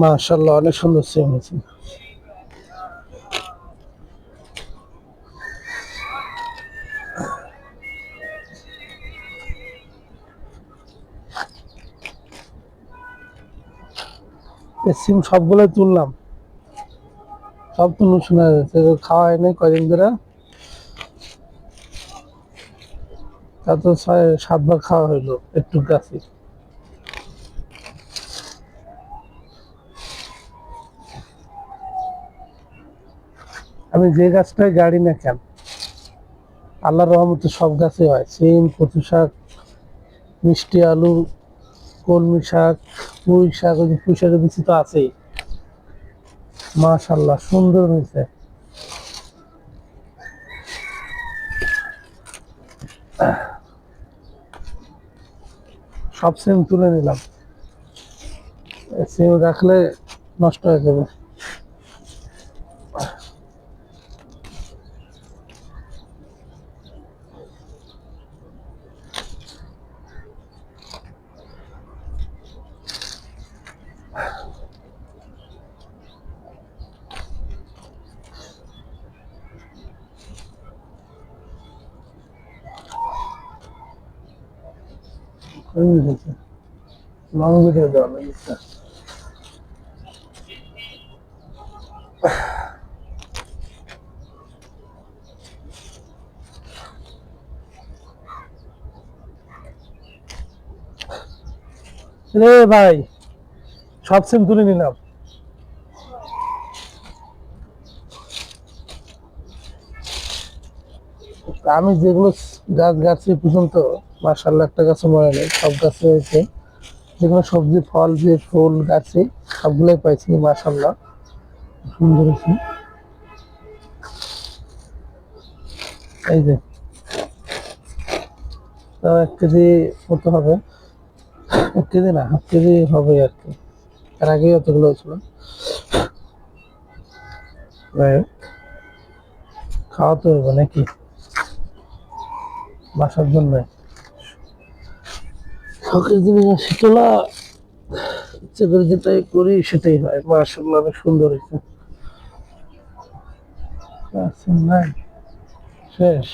মাশাআল্লাহ, অনেক সুন্দর সিম হয়েছে। এই সিম সবগুলোই তুললাম, সব তুলুন শোনা যাচ্ছে, খাওয়া হয়নি কয়দিন ধরে। তা তো 6-7 বার খাওয়া হইলো একটু গাছে। আমি যে গাছটায় গাড়ি না কেন, আল্লাহর রহমতে সব গাছে হয়। সিম, কচু শাক, মিষ্টি আলু, কলমি শাক, পুঁই শাক, ওই যে পুঁই শাকের বিচি তো আছেই। মাশাআল্লাহ, সুন্দর হয়েছে। সব সিম তুলে নিলাম, সিম রাখলে নষ্ট হয়ে যাবে। লং ভিডিও দেওয়া লাগে। রে ভাই, সব সিম তুলে নিলাম। আমি যেগুলো গাছ গাছে পর্যন্ত, মাশাআল্লাহ একটা গাছে মরে নেই, সব গাছে হয়েছে। যেগুলো সবজি ফল যে ফুল গাছে সবগুলোই পাইছি, মাশাআল্লাহ সুন্দর হয়েছে। এই যে, তাও 1 কেজি মতো হবে। 1 কেজি না, হাফ কেজি হবে আর কি। এর আগেই অতগুলো ছিল। খাওয়া তো হবে নাকি বাসার জন্য। শখের জিনিস আসি তোলা, ইচ্ছে করে যেটাই করি সেটাই হয়। মাশাআল্লাহ, অনেক সুন্দর হয়েছে। আচ্ছা, নাই শেষ।